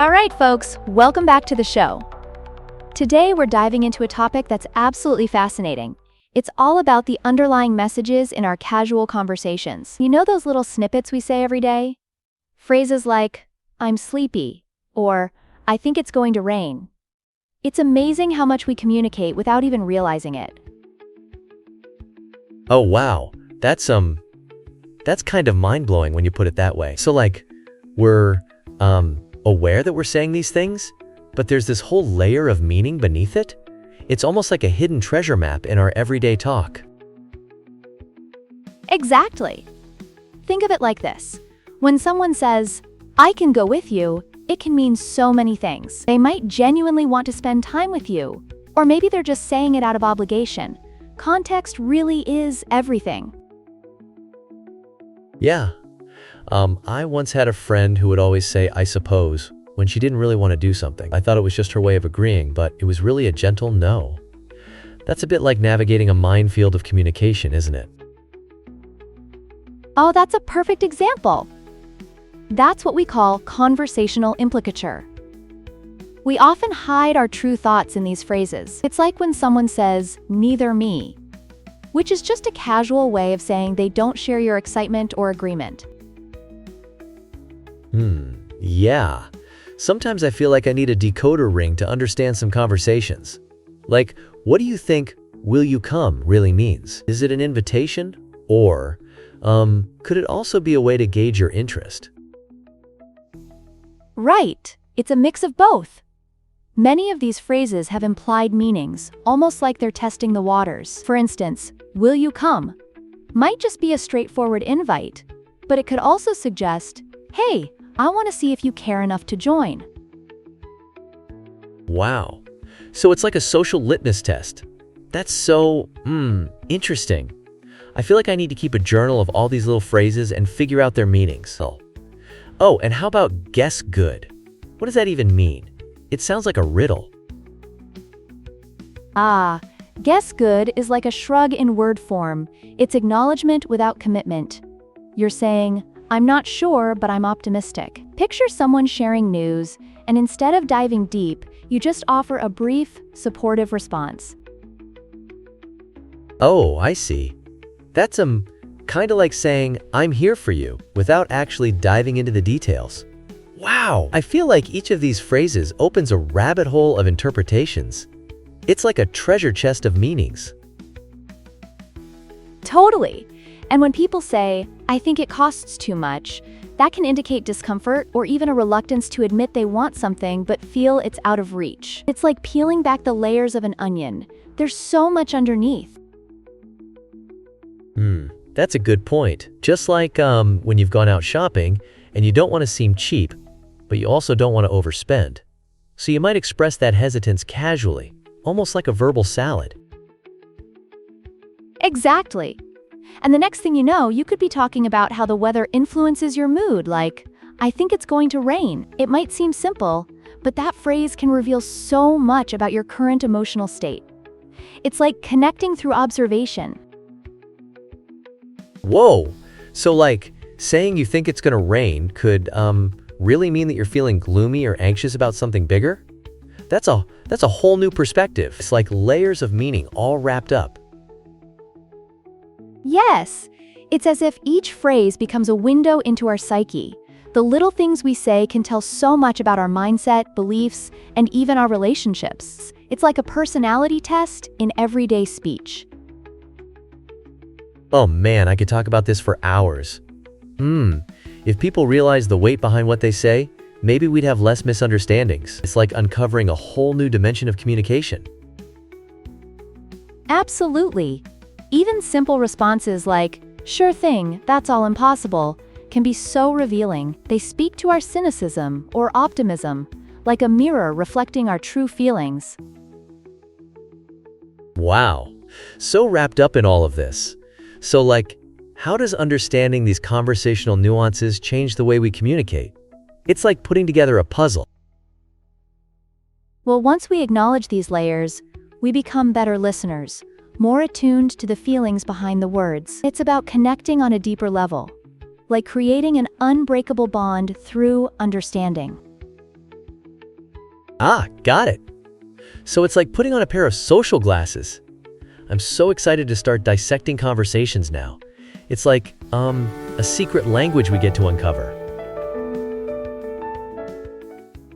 Alright folks, welcome back to the show. Today we're diving into a topic that's absolutely fascinating. It's all about the underlying messages in our casual conversations. You know those little snippets we say every day? Phrases like, I'm sleepy, or I think it's going to rain. It's amazing how much we communicate without even realizing it. Oh wow, that's kind of mind-blowing when you put it that way. So we're aware that we're saying these things, but there's this whole layer of meaning beneath it? It's almost like a hidden treasure map in our everyday talk. Exactly. Think of it like this. When someone says, I can go with you, it can mean so many things. They might genuinely want to spend time with you, or maybe they're just saying it out of obligation. Context really is everything. Yeah. I once had a friend who would always say, I suppose, when she didn't really want to do something. I thought it was just her way of agreeing, but it was really a gentle no. That's a bit like navigating a minefield of communication, isn't it? Oh, that's a perfect example. That's what we call conversational implicature. We often hide our true thoughts in these phrases. It's like when someone says, neither me, which is just a casual way of saying they don't share your excitement or agreement. Yeah. Sometimes I feel like I need a decoder ring to understand some conversations. Like, what do you think will you come really means? Is it an invitation? Or, could it also be a way to gauge your interest? Right. It's a mix of both. Many of these phrases have implied meanings, almost like they're testing the waters. For instance, will you come? Might just be a straightforward invite, but it could also suggest, hey, I want to see if you care enough to join. Wow. So it's like a social litmus test. That's so, interesting. I feel like I need to keep a journal of all these little phrases and figure out their meanings. Oh, and how about guess good? What does that even mean? It sounds like a riddle. Guess good is like a shrug in word form. It's acknowledgement without commitment. You're saying, I'm not sure, but I'm optimistic. Picture someone sharing news, and instead of diving deep, you just offer a brief, supportive response. Oh, I see. That's kind of like saying, I'm here for you, without actually diving into the details. Wow! I feel like each of these phrases opens a rabbit hole of interpretations. It's like a treasure chest of meanings. Totally. And when people say, I think it costs too much, that can indicate discomfort or even a reluctance to admit they want something but feel it's out of reach. It's like peeling back the layers of an onion. There's so much underneath. That's a good point. Just like when you've gone out shopping and you don't want to seem cheap, but you also don't want to overspend. So you might express that hesitance casually, almost like a verbal salad. Exactly. And the next thing you know, you could be talking about how the weather influences your mood, like, I think it's going to rain. It might seem simple, but that phrase can reveal so much about your current emotional state. It's like connecting through observation. Whoa! So saying you think it's going to rain could really mean that you're feeling gloomy or anxious about something bigger? That's a whole new perspective. It's like layers of meaning all wrapped up. Yes, it's as if each phrase becomes a window into our psyche. The little things we say can tell so much about our mindset, beliefs, and even our relationships. It's like a personality test in everyday speech. Oh man, I could talk about this for hours. If people realize the weight behind what they say, maybe we'd have less misunderstandings. It's like uncovering a whole new dimension of communication. Absolutely. Even simple responses like, sure thing, that's all impossible, can be so revealing. They speak to our cynicism or optimism, like a mirror reflecting our true feelings. Wow, so wrapped up in all of this. So how does understanding these conversational nuances change the way we communicate? It's like putting together a puzzle. Well, once we acknowledge these layers, we become better listeners, more attuned to the feelings behind the words. It's about connecting on a deeper level, like creating an unbreakable bond through understanding. Ah, got it. So it's like putting on a pair of social glasses. I'm so excited to start dissecting conversations now. It's like, a secret language we get to uncover.